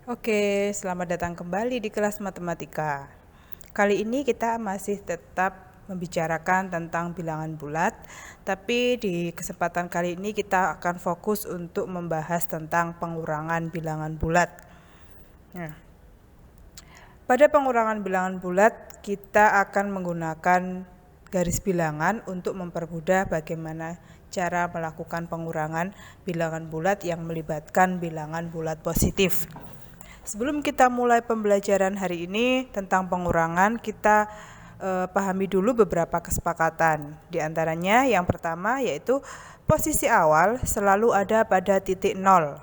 Oke, selamat datang kembali di kelas matematika. Kali ini kita masih tetap membicarakan tentang bilangan bulat, tapi di kesempatan kali ini kita akan fokus untuk membahas tentang pengurangan bilangan bulat. Nah, pada pengurangan bilangan bulat, kita akan menggunakan garis bilangan untuk mempermudah bagaimana cara melakukan pengurangan bilangan bulat yang melibatkan bilangan bulat positif. Sebelum kita mulai pembelajaran hari ini tentang pengurangan, kita pahami dulu beberapa kesepakatan. Di antaranya yang pertama yaitu posisi awal selalu ada pada titik 0.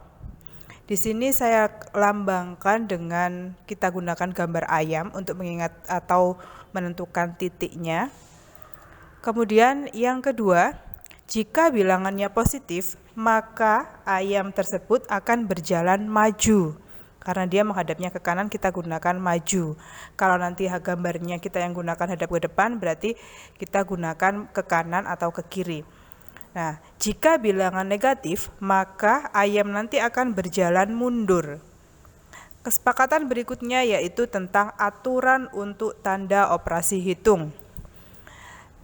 Di sini saya lambangkan dengan kita gunakan gambar ayam untuk mengingat atau menentukan titiknya. Kemudian yang kedua, jika bilangannya positif, maka ayam tersebut akan berjalan maju. Karena dia menghadapnya ke kanan, kita gunakan maju. Kalau nanti gambarnya kita yang gunakan hadap ke depan, berarti kita gunakan ke kanan atau ke kiri. Nah, jika bilangan negatif, maka ayam nanti akan berjalan mundur. Kesepakatan berikutnya yaitu tentang aturan untuk tanda operasi hitung.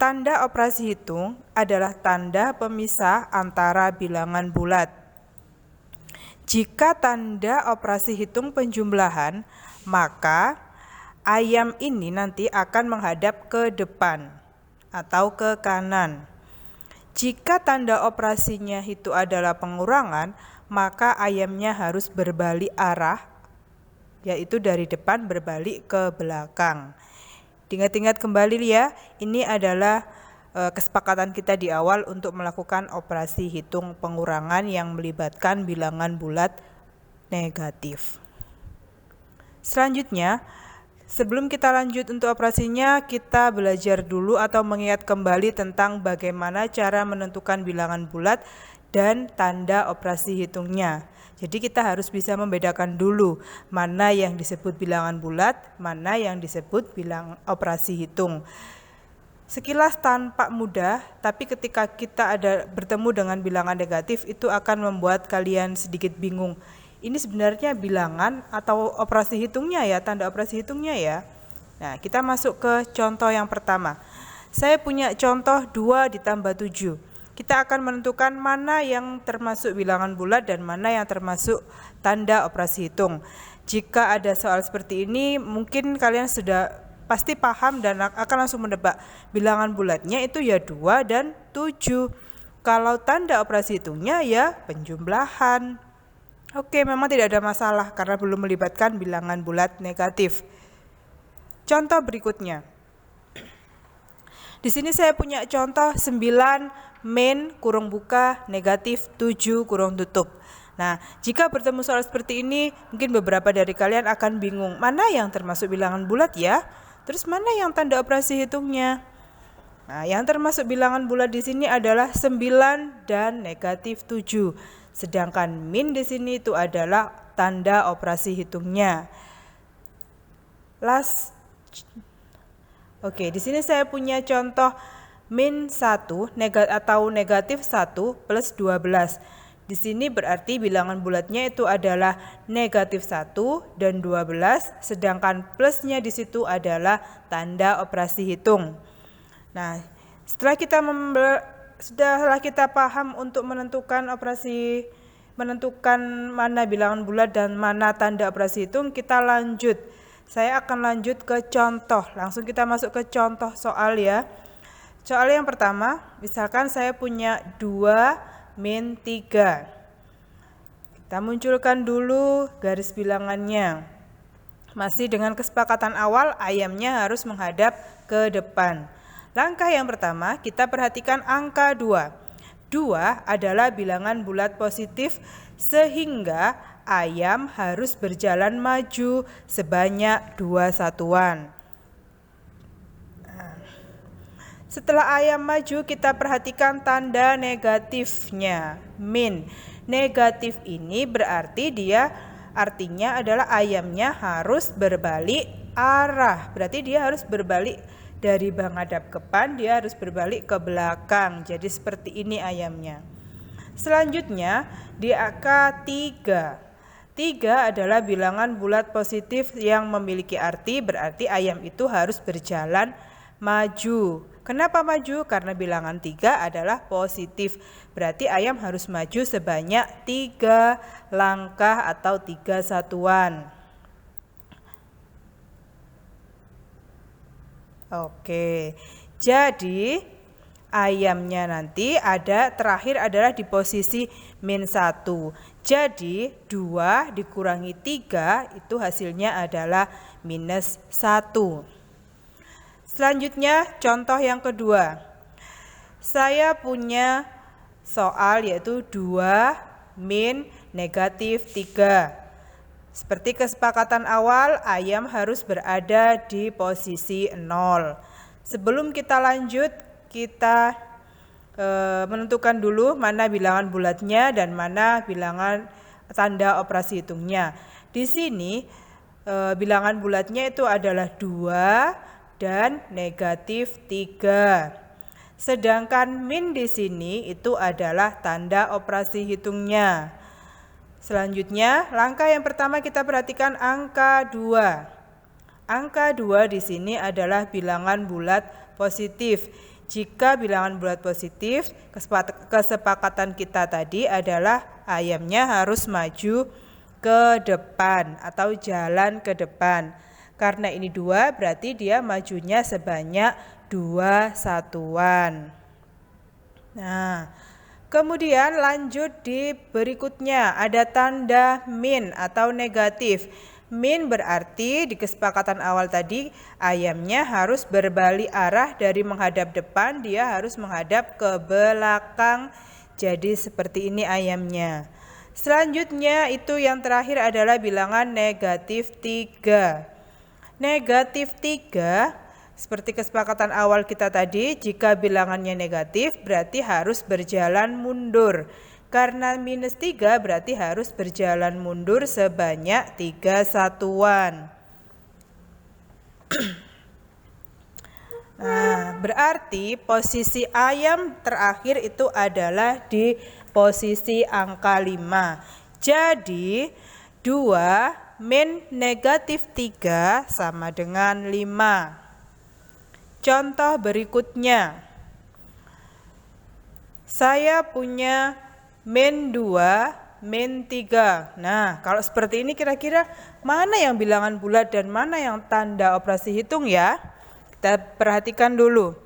Tanda operasi hitung adalah tanda pemisah antara bilangan bulat. Jika tanda operasi hitung penjumlahan, maka ayam ini nanti akan menghadap ke depan atau ke kanan. Jika tanda operasinya itu adalah pengurangan, maka ayamnya harus berbalik arah, yaitu dari depan berbalik ke belakang. Ingat-ingat kembali ya, ini adalah kesepakatan kita di awal untuk melakukan operasi hitung pengurangan yang melibatkan bilangan bulat negatif. Selanjutnya, sebelum kita lanjut untuk operasinya, kita belajar dulu atau mengingat kembali tentang bagaimana cara menentukan bilangan bulat dan tanda operasi hitungnya. Jadi kita harus bisa membedakan dulu mana yang disebut bilangan bulat, mana yang disebut bilangan operasi hitung. Sekilas tampak mudah, tapi ketika kita bertemu dengan bilangan negatif, itu akan membuat kalian sedikit bingung. Ini sebenarnya bilangan atau operasi hitungnya ya, tanda operasi hitungnya ya. Nah, kita masuk ke contoh yang pertama. Saya punya contoh 2 ditambah 7. Kita akan menentukan mana yang termasuk bilangan bulat dan mana yang termasuk tanda operasi hitung. Jika ada soal seperti ini, mungkin kalian sudah pasti paham dan akan langsung menebak bilangan bulatnya itu ya 2 dan 7. Kalau tanda operasi hitungnya ya penjumlahan. Oke, memang tidak ada masalah karena belum melibatkan bilangan bulat negatif. Contoh berikutnya. Di sini saya punya contoh 9 min kurung buka negatif 7 kurung tutup. Nah, jika bertemu soal seperti ini, mungkin beberapa dari kalian akan bingung, mana yang termasuk bilangan bulat ya? Terus mana yang tanda operasi hitungnya? Nah, yang termasuk bilangan bulat di sini adalah 9 dan negatif 7. Sedangkan min di sini itu adalah tanda operasi hitungnya. Oke, di sini saya punya contoh min 1 atau negatif 1 plus 12. Di sini berarti bilangan bulatnya itu adalah negatif 1 dan 12, sedangkan plusnya di situ adalah tanda operasi hitung. Nah, setelah kita paham untuk menentukan mana bilangan bulat dan mana tanda operasi hitung, kita lanjut. Saya akan lanjut ke contoh. Langsung kita masuk ke contoh soal ya. Soal yang pertama, misalkan saya punya 2 min 3. Kita munculkan dulu garis bilangannya. Masih dengan kesepakatan awal, ayamnya harus menghadap ke depan. Langkah yang pertama, kita perhatikan angka 2. 2 adalah bilangan bulat positif sehingga ayam harus berjalan maju sebanyak 2 satuan. Setelah ayam maju, kita perhatikan tanda negatifnya, min. Negatif ini berarti artinya adalah ayamnya harus berbalik arah. Berarti dia harus berbalik dari menghadap ke depan, dia harus berbalik ke belakang. Jadi seperti ini ayamnya. Selanjutnya di angka 3. 3 adalah bilangan bulat positif yang memiliki arti, berarti ayam itu harus berjalan maju. Kenapa maju? Karena bilangan 3 adalah positif. Berarti ayam harus maju sebanyak 3 langkah atau 3 satuan. Oke, jadi ayamnya nanti terakhir adalah di posisi -1. Jadi 2 dikurangi 3 itu hasilnya adalah -1. Selanjutnya contoh yang kedua. Saya punya soal yaitu 2 min -3. Seperti kesepakatan awal, ayam harus berada di posisi 0. Sebelum kita lanjut, kita menentukan dulu mana bilangan bulatnya dan mana bilangan tanda operasi hitungnya. Di sini bilangan bulatnya itu adalah 2 dan -3. Sedangkan min di sini itu adalah tanda operasi hitungnya. Selanjutnya, langkah yang pertama kita perhatikan angka 2. Angka 2 di sini adalah bilangan bulat positif. Jika bilangan bulat positif, kesepakatan kita tadi adalah ayamnya harus maju ke depan atau jalan ke depan. Karena ini 2, berarti dia majunya sebanyak 2 satuan. Nah, kemudian lanjut di berikutnya, ada tanda min atau negatif. Min berarti di kesepakatan awal tadi ayamnya harus berbalik arah, dari menghadap depan dia harus menghadap ke belakang. Jadi seperti ini ayamnya. Selanjutnya itu yang terakhir adalah bilangan -3. -3 seperti kesepakatan awal kita tadi, jika bilangannya negatif berarti harus berjalan mundur. Karena -3 berarti harus berjalan mundur sebanyak 3 satuan. Nah, berarti posisi ayam terakhir itu adalah di posisi angka 5. Jadi 2 min -3 sama dengan 5. Contoh berikutnya, saya punya -2, -3. Nah, kalau seperti ini kira-kira mana yang bilangan bulat dan mana yang tanda operasi hitung ya? Kita perhatikan dulu.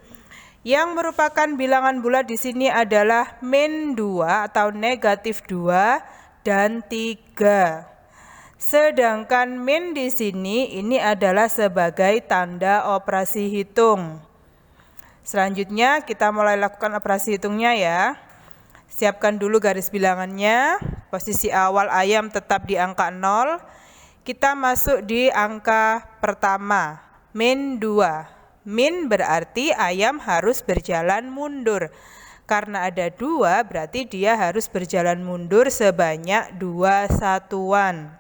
Yang merupakan bilangan bulat di sini adalah -2 atau -2 dan 3. Sedangkan min di sini ini adalah sebagai tanda operasi hitung. Selanjutnya kita mulai lakukan operasi hitungnya ya. Siapkan dulu garis bilangannya. Posisi awal ayam tetap di angka 0. Kita masuk di angka pertama, -2. Min berarti ayam harus berjalan mundur. Karena ada 2 berarti dia harus berjalan mundur sebanyak 2 satuan.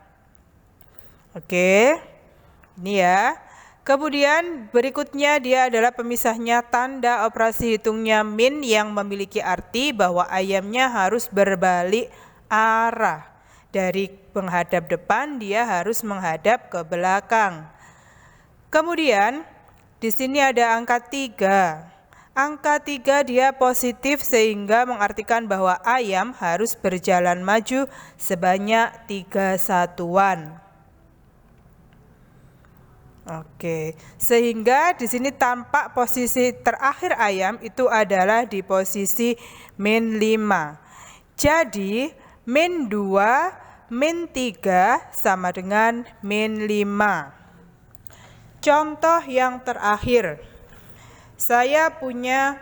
Oke, ini ya. Kemudian berikutnya dia adalah pemisahnya tanda operasi hitungnya min yang memiliki arti bahwa ayamnya harus berbalik arah. Dari menghadap depan dia harus menghadap ke belakang. Kemudian di sini ada angka 3. Angka 3 dia positif sehingga mengartikan bahwa ayam harus berjalan maju sebanyak 3 satuan. Oke, sehingga di sini tampak posisi terakhir ayam itu adalah di posisi -5. Jadi -2 -3 sama dengan -5. Contoh yang terakhir, saya punya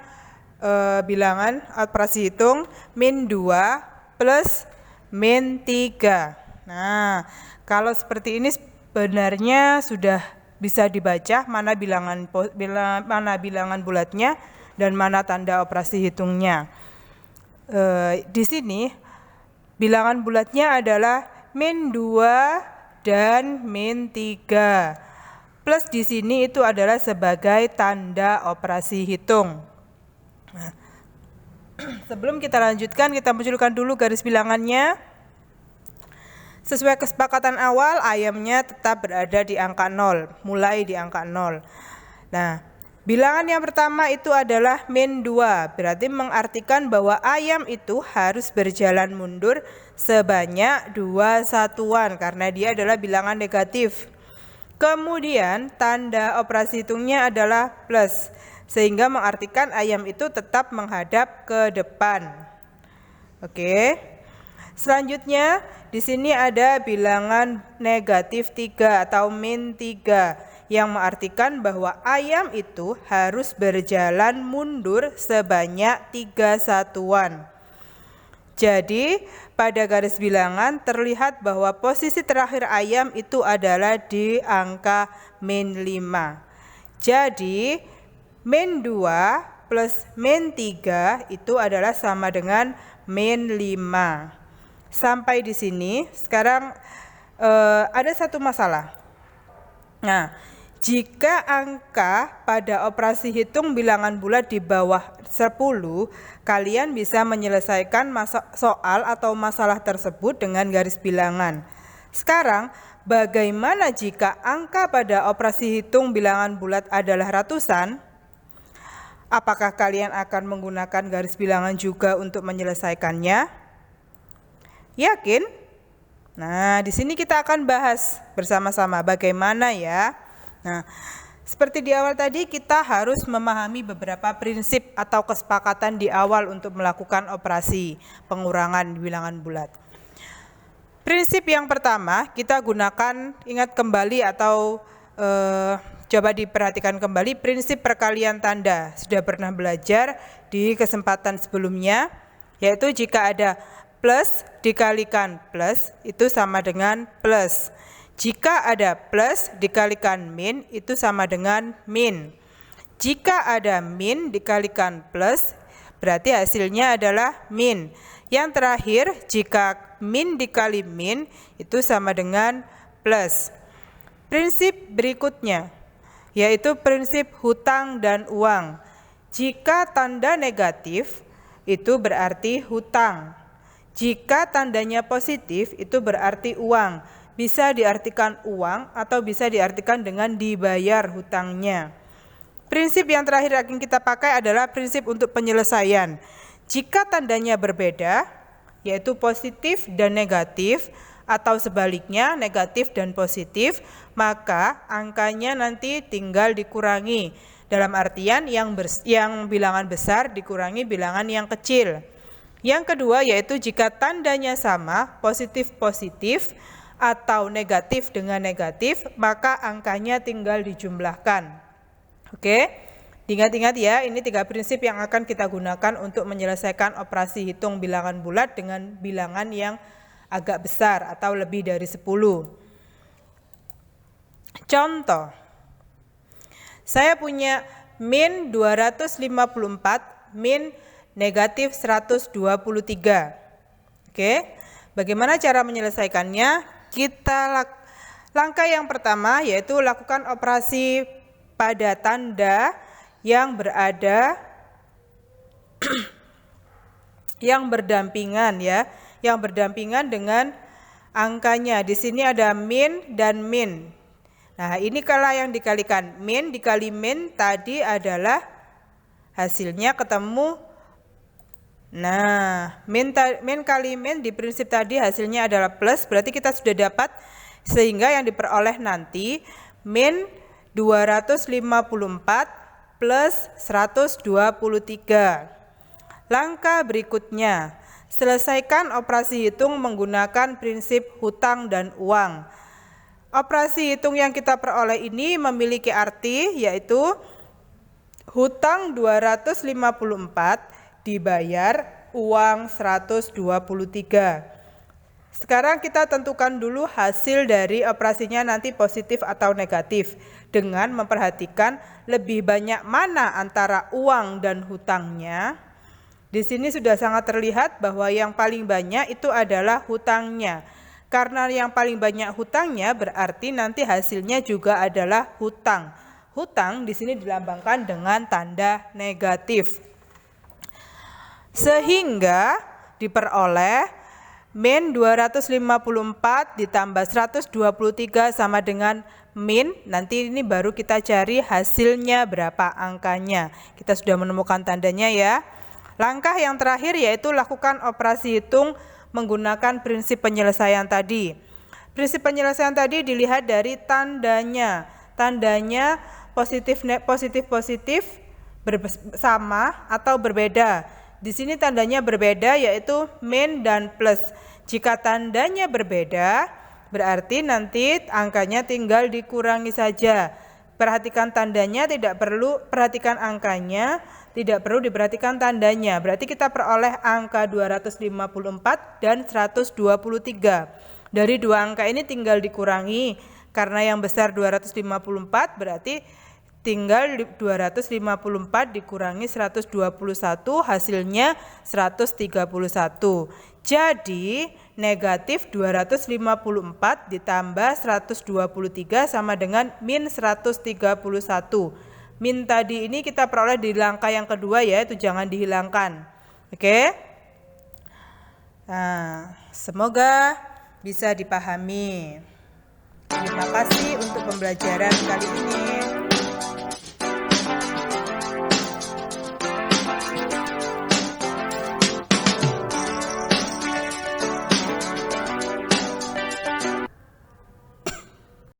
bilangan operasi hitung -2 plus -3. Nah, kalau seperti ini sebenarnya sudah bisa dibaca mana bilangan bulatnya dan mana tanda operasi hitungnya. Di sini bilangan bulatnya adalah -2 dan -3. Plus di sini itu adalah sebagai tanda operasi hitung. Nah, sebelum kita lanjutkan, kita munculkan dulu garis bilangannya. Sesuai kesepakatan awal, ayamnya tetap berada di angka 0, mulai di angka 0. Nah, bilangan yang pertama itu adalah min 2, berarti mengartikan bahwa ayam itu harus berjalan mundur sebanyak 2 satuan karena dia adalah bilangan negatif. Kemudian tanda operasi hitungnya adalah plus, sehingga mengartikan ayam itu tetap menghadap ke depan. Oke. Selanjutnya di sini ada bilangan negatif 3 atau min 3 yang mengartikan bahwa ayam itu harus berjalan mundur sebanyak 3 satuan. Jadi pada garis bilangan terlihat bahwa posisi terakhir ayam itu adalah di angka min 5. Jadi min 2 plus min 3 itu adalah sama dengan min 5. Sampai di sini, sekarang ada satu masalah. Nah, jika angka pada operasi hitung bilangan bulat di bawah 10, kalian bisa menyelesaikan soal atau masalah tersebut dengan garis bilangan. Sekarang, bagaimana jika angka pada operasi hitung bilangan bulat adalah ratusan? Apakah kalian akan menggunakan garis bilangan juga untuk menyelesaikannya? Yakin? Nah, di sini kita akan bahas bersama-sama bagaimana ya. Nah, seperti di awal tadi kita harus memahami beberapa prinsip atau kesepakatan di awal untuk melakukan operasi pengurangan bilangan bulat. Prinsip yang pertama, kita gunakan, ingat kembali atau coba diperhatikan kembali prinsip perkalian tanda. Sudah pernah belajar di kesempatan sebelumnya, yaitu jika ada plus dikalikan plus itu sama dengan plus. Jika ada plus dikalikan min itu sama dengan min. Jika ada min dikalikan plus berarti hasilnya adalah min. Yang terakhir, jika min dikali min itu sama dengan plus. Prinsip berikutnya yaitu prinsip hutang dan uang. Jika tanda negatif itu berarti hutang. Jika tandanya positif itu berarti uang. Bisa diartikan uang atau bisa diartikan dengan dibayar hutangnya. Prinsip yang terakhir yang kita pakai adalah prinsip untuk penyelesaian. Jika tandanya berbeda, yaitu positif dan negatif, atau sebaliknya negatif dan positif, maka angkanya nanti tinggal dikurangi. Dalam artian yang bilangan besar dikurangi bilangan yang kecil. Yang kedua yaitu jika tandanya sama, positif-positif atau negatif dengan negatif, maka angkanya tinggal dijumlahkan. Oke, ingat-ingat ya, ini 3 prinsip yang akan kita gunakan untuk menyelesaikan operasi hitung bilangan bulat dengan bilangan yang agak besar atau lebih dari 10. Contoh, saya punya min 254, min negatif 123. Oke, bagaimana cara menyelesaikannya? Langkah yang pertama yaitu lakukan operasi pada tanda yang berada yang berdampingan ya, yang berdampingan dengan angkanya. Di sini ada min dan min. Nah, ini kalau yang dikalikan min dikali min tadi adalah hasilnya ketemu. Nah, min kali min di prinsip tadi hasilnya adalah plus, berarti kita sudah dapat, sehingga yang diperoleh nanti min 254 plus 123. Langkah berikutnya, selesaikan operasi hitung menggunakan prinsip hutang dan uang. Operasi hitung yang kita peroleh ini memiliki arti yaitu hutang 254 dibayar uang 123. Sekarang kita tentukan dulu hasil dari operasinya nanti positif atau negatif dengan memperhatikan lebih banyak mana antara uang dan hutangnya. Di sini sudah sangat terlihat bahwa yang paling banyak itu adalah hutangnya. Karena yang paling banyak hutangnya berarti nanti hasilnya juga adalah hutang. Hutang di sini dilambangkan dengan tanda negatif. Sehingga diperoleh min 254 ditambah 123 sama dengan min, nanti ini baru kita cari hasilnya berapa angkanya. Kita sudah menemukan tandanya ya. Langkah yang terakhir yaitu lakukan operasi hitung menggunakan prinsip penyelesaian tadi. Prinsip penyelesaian tadi dilihat dari tandanya. Tandanya positif sama atau berbeda. Di sini tandanya berbeda yaitu min dan plus. Jika tandanya berbeda, berarti nanti angkanya tinggal dikurangi saja. Perhatikan tandanya, tidak perlu perhatikan angkanya, tidak perlu diperhatikan tandanya. Berarti kita peroleh angka 254 dan 123. Dari dua angka ini tinggal dikurangi. Karena yang besar 254 berarti tinggal 254 dikurangi 121, hasilnya 131. Jadi negatif 254 ditambah 123 sama dengan min 131. Min tadi ini kita peroleh di langkah yang kedua ya, itu jangan dihilangkan. Oke? Nah, semoga bisa dipahami. Terima kasih untuk pembelajaran kali ini.